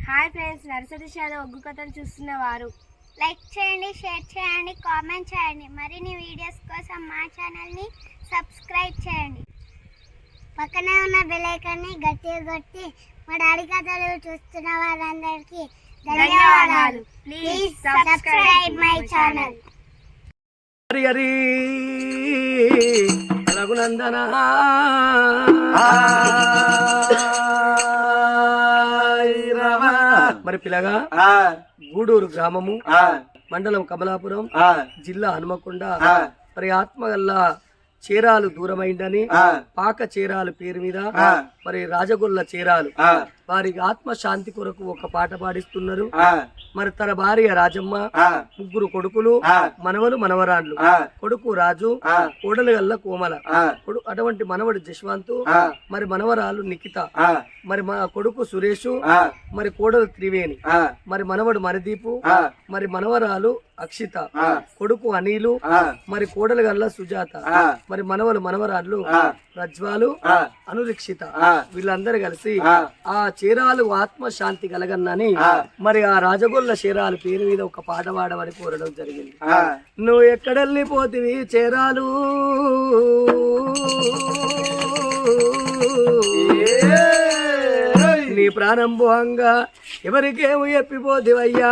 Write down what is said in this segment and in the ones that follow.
Hi friends, nursery shallow ఒగ్గు కథలు చూస్తున్నవారు like చేయండి, share చేయండి, కామెంట్ చేయండి. మరిన్ని వీడియోస్ కోసం మా ఛానల్ని సబ్స్క్రైబ్ చేయండి. పక్కనే ఉన్న బెల్ ఐకాన్ని గట్టిగా కొట్టి మా డాడీ కథలు చూస్తున్న వారందరికీ ధన్యవాదాలు. Please subscribe my channel. Hari Hari Raghunandana మరి పిల్లగా గూడూరు గ్రామము, మండలం కమలాపురం, జిల్లా హనుమకొండ. మరి ఆత్మగల్లా చీరాలు దూరమైందని పాక చీరాలు పేరు మీద మరి రాజగొల్ల చీరాలు వారికి ఆత్మశాంతి కొరకు ఒక పాట పాడిస్తున్నారు. మరి తన భార్య రాజమ్మ, ముగ్గురు కొడుకులు, మనవలు మనవరాళ్ళు. కొడుకు రాజు, కోడలు గల్ల కోమల, అటువంటి మనవడు జశ్వంతు, మరి మనవరాలు నిఖిత, మరి మా కొడుకు సురేషు, మరి కోడలు త్రివేణి, మరి మనవడు మరిదీపు, మరి మనవరాలు అక్షిత, కొడుకు అనిలు, మరి కోడలు గల్ల సుజాత, మరి మనవలు మనవరాళ్ళు ప్రజ్వాలు, అనురిక్షిత. వీళ్ళందరూ కలిసి ఆ చీరాలు ఆత్మశాంతి కలగన్నని మరి ఆ రాజగొల్ల చీరాలు పేరు మీద ఒక పాట పాడమని కోరడం జరిగింది. నువ్వు ఎక్కడెళ్ళిపోతివి చీరాలు, నీ ప్రాణం భోంగా ఎవరికేమో ఎప్పిపోతివయ్యా,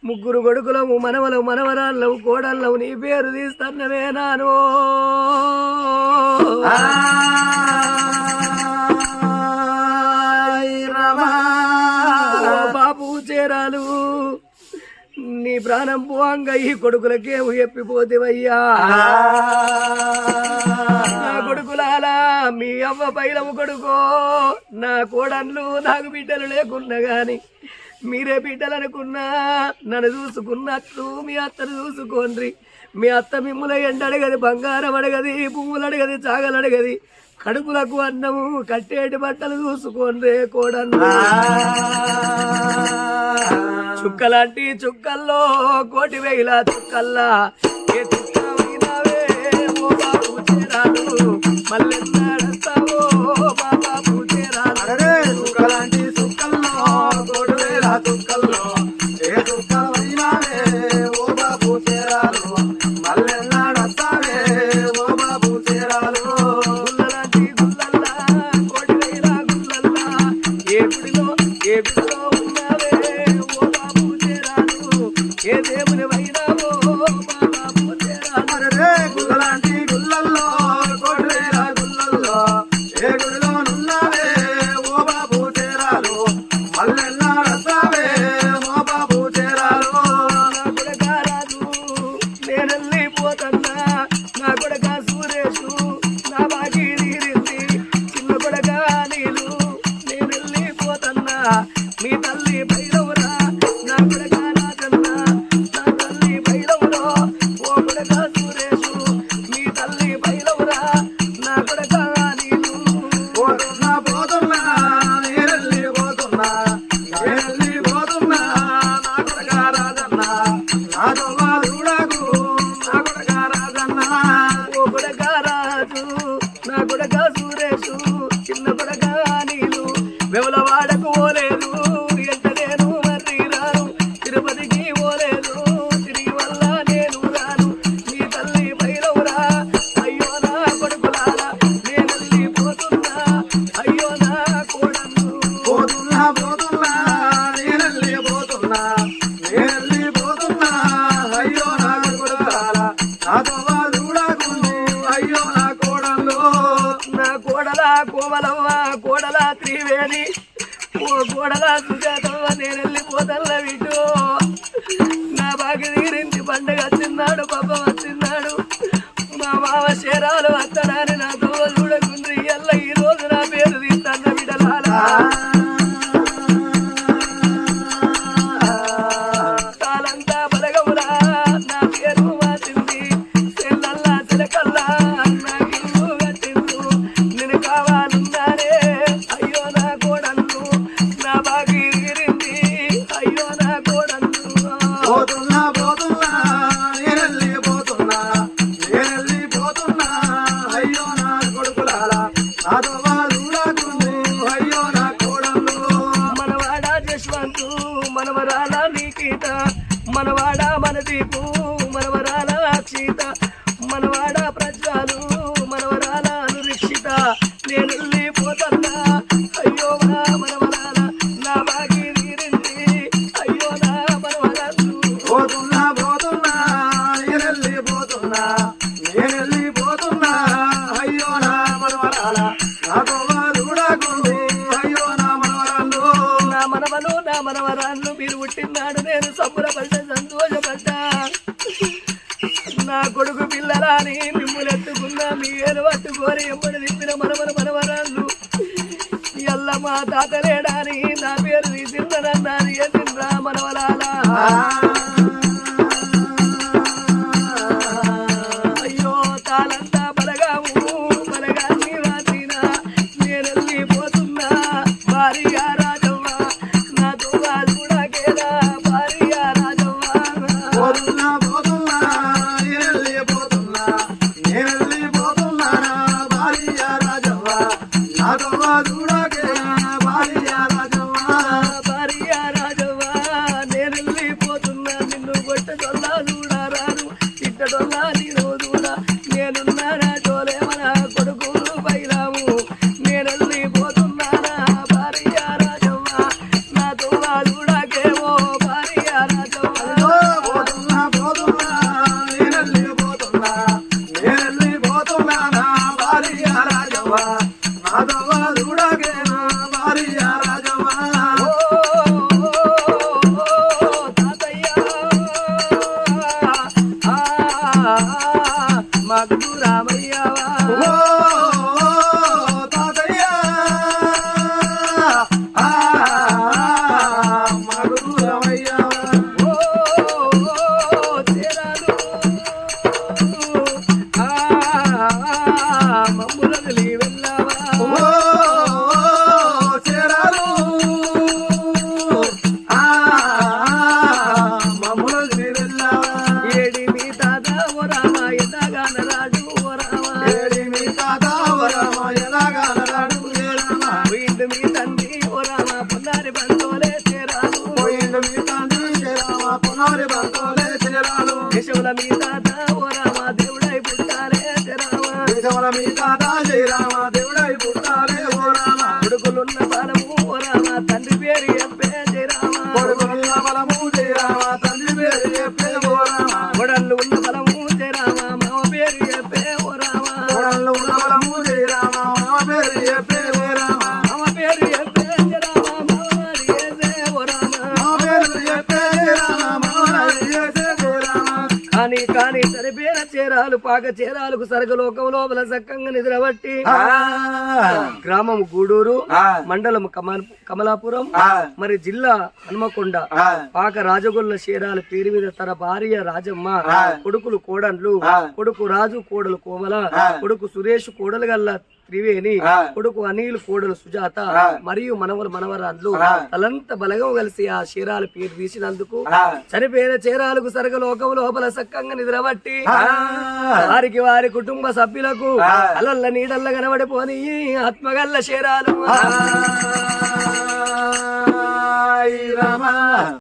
ముగ్గురు కొడుకులము, మనవలవు, మనవరాళ్ళవు, కోడళ్ళవు, నీ పేరు తీస్తన్నవే నాను. బాబు చేరాలు, నీ ప్రాణం పోంగా ఈ కొడుకులకేమో ఎప్పిపోతేవయ్యా. నా కొడుకులాలా మీ అవ్వ పైలము కొడుకో, నా కోడన్లు నాకు బిడ్డలు లేకున్నా గాని మీరే బిడ్డలనుకున్నా నన్ను చూసుకున్నట్లు మీ అత్తను చూసుకోండి. మీ అత్త మిమ్ముల ఎండడగది, బంగారం అడగది, పువ్వులు అడగది, చాగలు అడగది, కడుపులకు అన్నము కట్టేటి బట్టలు చూసుకోండి కోడన్ను. చుక్కలాంటి చుక్కల్లో కోటి వేల చుక్కల్లా ఏ చుక్కమైనావే ఓ బాబు చేరాలు, మళ్ళెన్నాడస్తావో బాబు చేరాలు. చుక్కలాంటి చుక్కల్లో కోటి వేల చుక్కల్లో ఏ చుక్కమైనావే ఓ బాబు చేరాలు, మళ్ళెన్నాడస్తావే ఓ బాబు చేరాలు. గుల్లలాంటి గుల్లల్లా కోటి వేల గుల్లల్లా ఏ గుడిలో ఏ గుడిలో ఉన్నావే ఓ బాబు చేరాలు, ఏ దేవుని వైనావో బాబు చేరాలు. గుల్లలాంటి గుల్లల్లో కోటి వేల గుల్లల్లో ఏ గుడిలో ఉన్నావే ఓ బాబు చేరాలు, మళ్ళెన్నాడస్తావే ఓ బాబు చేరాలు. నా కొడుక రాజు నేనెళ్ళిపోతన్నా, నా కొడుక సురేషు నా బాగి తీరింది, చిన్న కొడుక నీలు నేనెళ్ళిపోతన్నా. మీ తల్లి బయలవురా నా కొడుక రాజన్న, నా తల్లి బయలవురా ఓ కొడుక సురేషు, మీ తల్లి బయలవురా నా కొడుక నీలు. పోతున్నా పోతున్నా నేనెళ్ళిపోతున్నా, నేనెళ్ళిపోతున్నా నా కొడుక రాజన్న, నా చూడకు నా కొడుక రాజన్న. ఓ కొడుక రాజు, నా కొడుక సురేషు, చిన్న కొడుక నీలు వెవల వాడకు ఓలేదు, ఎంత నేను మర్రి రాను, తిరుపతికి ఓలేదు, తిరిగి వల్ల నేను రాను. నీ తల్లి బయలవురా అయ్యో నా కొడుకులారా, నేనెళ్ళిపోతున్నా అయ్యో నా కోడన్ను. పోతున్నా పోతున్నా నేనెళ్ళిపోతున్నా, నేనెళ్ళిపోతున్నా అయ్యో నా కొడుకులారా, నాతో చూడకు అయ్యో నా కోడన్ను. నా కోడల కోమలవ్వ, కోడల త్రివేణి, ఓ కోడల సుజాతవ్వ, నేనెళ్ళిపోతల్ల విటు. నా బాగి తీరింది, పండుగ వచ్చిన్నాడు, పబ్బం వచ్చిన్నాడు, మా మావ శరాలు వస్తాడని నాతో చూడకుండ్రి. ఎల్ల ఈ రోజు నా పేరు తీస్తాన్న బిడలాలా. కాలంతా బలగమురా నా పేరు వాసింది, చెల్లల్లా చిలకల్లా నాకిల్లు కట్టిండు. నేను కావాలన్నానే అయ్యో నా కోడన్ను, నా బాగి తీరింది అయ్యో నా కోడన్ను. పోతున్నా పోతున్నా నేనెళ్ళిపోతున్నా, నేనెళ్ళిపోతున్నా అయ్యో నా కొడుకులారా, నాతో నేను వెళ్ళిపోతున్నా అయ్యో నా మనవరాల నా బాగి తీరింది అయ్యో నా మనవరాలు పోతున్నా పోతున్నా నేనెళ్ళిపోతున్నా నేనెళ్ళిపోతున్నా అయ్యో నా మనవరాల నాతో చూడకు అయ్యో నా మనవరాలు నా మనవరాళ్ళు మీరు పుట్టినాడు నేను సంబరపడ్డా సంతోషపడ్డా నా కొడుకు పిల్లలని మిమ్మల్ని ఎత్తుకున్నా మీ ఏలు పట్టుకొని ఎమ్మడి తిప్పిన మనవరాళ్ళు ఎల్ల మా తాత లేడాని నా పేరు తీసిందనన్నారు ఎదిండ్రా మనవరాలా అయ్యో తాళంతా బలగాము బలగాన్ని రాసిన నేను వెళ్ళిపోతున్నా భారీగా రాజవ్వ నాతో కూడా కేదా భారీగా రాజవ్వ పోతున్నా పోతున్నా నేనెళ్ళిపోతున్నా నేనెళ్ళిపోతున్నా భార్య రాజవ్వ నాతో చూడకే భార్య రాజవ్వ భారీగా రాజవ్వ నేను వెళ్ళిపోతున్నా నిన్ను కొట్ట చొల్లా చూడరాను ఇట్ట చొల్లా నేను చూడ నేనున్నారా చోలే మన కొడుకు బయలాము నేను వెళ్ళిపోతున్నానా భారీగా రాజవ్వ నాతో చూడకేమో భారీగా రాజవ్వ పోతున్నా పోతున్నా నేనెళ్ళిపోతున్నా నేనెళ్ళిపోతున్నా నా భార్య రాజవ్వ నాతో చూడకే నా భార్య రాజవ్వ మగ్గు రామయ్యవా ఓ తాతయ్య మగురమయ్య మమ్ములని వెళ్ళావా ఓ చేరాలు మమ్ములని వెళ్ళావా ఏడి మీ తాత ఓ రామ ఎదాగాన రాజు ఓ రామ ఏడి మీ తాత వరమ ఎలాగలరాడు ఏరమ వీళ్ళు మీ తండ్రి ఓ రామ పున్నారి బంతోలే చేరాలు పోయిండు మీ తండ్రి చేరామ పునారి బంతోలే చేరాలు కేశవుల మీ తాత ఓ రామ దేవుడై పుట్టాలే చేరామ దేశముల మీ తాత శ్రీరామ దేవుడై పుట్టాలే ఓ రామ కొడుకులున్న బలము ఓ రామ తండ్రి పేరు చెప్పే చేరామ కొడుకుల బలము శ్రీరామ తండ్రి పేరు చెప్పే ఓ రామ కొడళ్ళు ఉన్న బలము చేరామ మామ పేరు చెప్పే ఓ రామ కోడళ్ళు ఉన్న బలము శ్రీరామ మామ పేరు చెప్పే ఓ రామ మామ పేరు చెప్పే చేరామ మామని చేసే ఓ రామ మామ పేరు చెప్పే రామ మామని చేసే ఓ రామ కానీ సరిపేర చేరాలు పాక చేరాలకు సరగలోకం లోపల సక్కంగా నిద్రబట్టి గ్రామం గూడూరు మండలం కమలాపురం మరి జిల్లా హనుమకొండ పాక రాజగొల్ల చేరాల పేరు మీద తన భార్య రాజమ్మ కొడుకులు కోడన్లు కొడుకు రాజు కోడలు కోమల కొడుకు సురేష్ కోడలు గల్ల త్రివేణి కొడుకు అనిల్ కోడలు సుజాత మరియు మనవరాళ్ళు తలంత బలగం కలిసి ఆ చీరాల పేరు తీసినందుకు చనిపోయిన చీరాలకు సరగలోకం లోపల సక్కంగా నిద్రబట్టి వారి కుటుంబ సభ్యులకు అలల్ల నీడల్ల కనబడిపోని ఆత్మగల్ల చీరాలు రామ